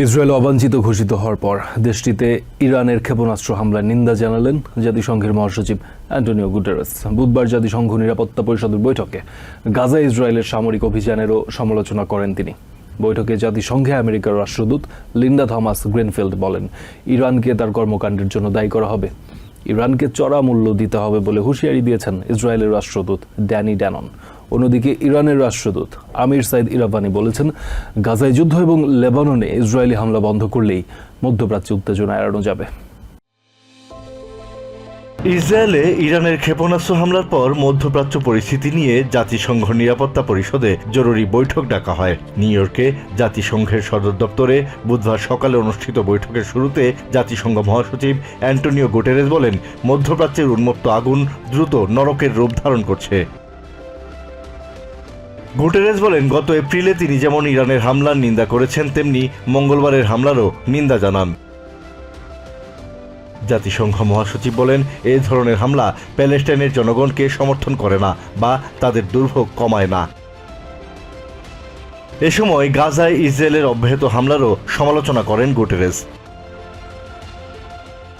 Israel অবাঞ্ছিত ঘোষিত হওয়ার পর দেশটিতে ইরানের ক্ষেপণাস্ত্র হামলার নিন্দা জানালেন জাতিসংঘের মহাসচিব অ্যান্টোনিও গুটেরেস। বুধবার জাতিসংঘ নিরাপত্তা পরিষদের বৈঠকে গাজা ইসরায়েলের সামরিক অভিযানেরও সমালোচনা করেন তিনি। বৈঠকে জাতিসংঘে আমেরিকার রাষ্ট্রদূত লিন্ডা থমাস গ্রিনফিল্ড বলেন, ইরানকে তার কর্মকাণ্ডের জন্য দায়ী করা হবে। ইরানকে চড়া মূল্য দিতে হবে বলে হুঁশিয়ারি দিয়েছেন ইসরায়েলের রাষ্ট্রদূত ড্যানি ড্যানন। অন্যদিকে ইরানের রাষ্ট্রদূত আমির সাইদ ইরাভানি বলেছেন, গাজায় যুদ্ধ এবং লেবাননে ইসরায়েলি হামলা বন্ধ করলেই মধ্যপ্রাচ্যে উত্তেজনা এড়ানো যাবে। ইসরায়েলে ইরানের ক্ষেপণাস্ত্র হামলার পর মধ্যপ্রাচ্য পরিস্থিতি নিয়ে জাতিসংঘ নিরাপত্তা পরিষদে জরুরি বৈঠক ডাকা হয়। নিউ ইয়র্কে জাতিসংঘের সদর দপ্তরে বুধবার সকালে অনুষ্ঠিত বৈঠকের শুরুতে জাতিসংঘ মহাসচিব অ্যান্টোনিও গুটেরেস বলেন, মধ্যপ্রাচ্যের উন্মত্ত আগুন দ্রুত নরকের রূপ ধারণ করছে। গুটেরেস বলেন, গত এপ্রিলে তিনি যেমন ইরানের হামলার নিন্দা করেছেন, তেমনি মঙ্গলবারের হামলারও নিন্দা জানান। জাতিসংঘ মহাসচিব বলেন, এই ধরনের হামলা প্যালেস্টাইনের জনগণকে সমর্থন করে না বা তাদের দুর্ভোগ কমায় না। এ সময় গাজায় ইসরায়েলের অব্যাহত হামলারও সমালোচনা করেন গুটেরেস।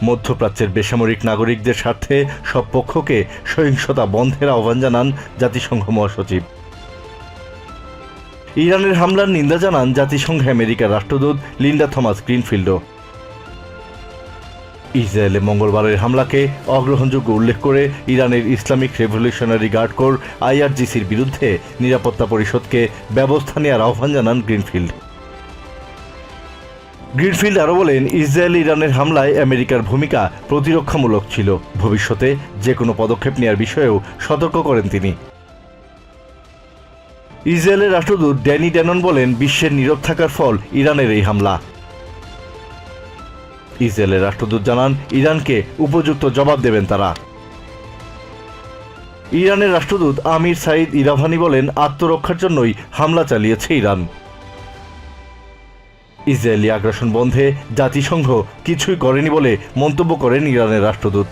মধ্যপ্রাচ্যের বেসামরিক নাগরিকদের স্বার্থে সব পক্ষকে সহিংসতা বন্ধের আহ্বান জানান জাতিসংঘ মহাসচিব। ইরানের হামলার নিন্দা জানান জাতিসংঘে আমেরিকার রাষ্ট্রদূত লিন্ডা থমাস গ্রিনফিল্ডও। ইসরায়েলে মঙ্গলবারের হামলাকে অগ্রহণযোগ্য উল্লেখ করে ইরানের ইসলামিক রেভলিউশনারি গার্ড কোর IRGCর বিরুদ্ধে নিরাপত্তা পরিষদকে ব্যবস্থা নেওয়ার আহ্বান জানান গ্রিনফিল্ড আরও বলেন, ইসরায়েল ইরানের হামলায় আমেরিকার ভূমিকা প্রতিরক্ষামূলক ছিল। ভবিষ্যতে যে কোনো পদক্ষেপ নেওয়ার বিষয়েও সতর্ক করেন তিনি। ইসরায়েলের রাষ্ট্রদূত ড্যানি ড্যানন বলেন, বিশ্বের নীরব থাকার ফল ইরানের এই হামলা। ইসরায়েলের রাষ্ট্রদূত জানান, ইরানকে উপযুক্ত জবাব দেবেন তারা। ইরানের রাষ্ট্রদূত আমির সাইদ ইরাভানি বলেন, আত্মরক্ষার জন্যই হামলা চালিয়েছে ইরান। ইসরায়েলি আগ্রাসন বন্ধে জাতিসংঘ কিছুই করেনি বলে মন্তব্য করেন ইরানের রাষ্ট্রদূত।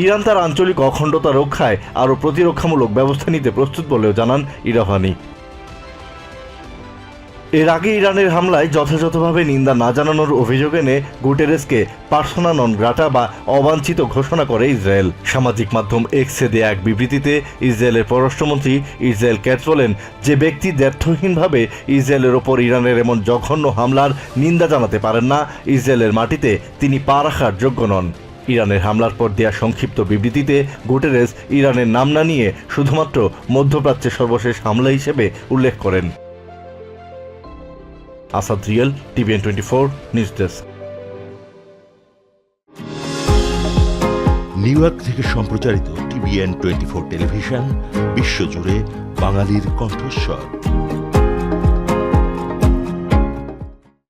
ইরান তার আঞ্চলিক অখণ্ডতা রক্ষায় আরও প্রতিরক্ষামূলক ব্যবস্থা নিতে প্রস্তুত বলেও জানান ইরাভানি। এর আগে ইরানের হামলায় যথাযথভাবে নিন্দা না জানানোর অভিযোগ এনে গুটেরেসকে পার্সোনা নন গ্রাটা বা অবাঞ্ছিত ঘোষণা করে ইসরায়েল। সামাজিক মাধ্যম এক্সে দেয়া এক বিবৃতিতে ইসরায়েলের পররাষ্ট্রমন্ত্রী ইসরায়েল ক্যাটস বলেন, যে ব্যক্তি দ্ব্যর্থহীনভাবে ইসরায়েলের ওপর ইরানের এমন জঘন্য হামলার নিন্দা জানাতে পারেন না, ইসরায়েলের মাটিতে তিনি পা রাখার যোগ্য নন। ইরানের হামলার পর দেয়া সংক্ষিপ্ত বিবৃতিতে গুটেরেস ইরানের নাম না নিয়ে শুধুমাত্র মধ্যপ্রাচ্যের সর্বশেষ হামলা হিসেবে উল্লেখ করেন। Asad real, TVN 24 news desk. New York থেকে সম্প্রচারিত TVN 24 টেলিভিশন বিশ্বজুড়ে বাঙালির কণ্ঠস্বর।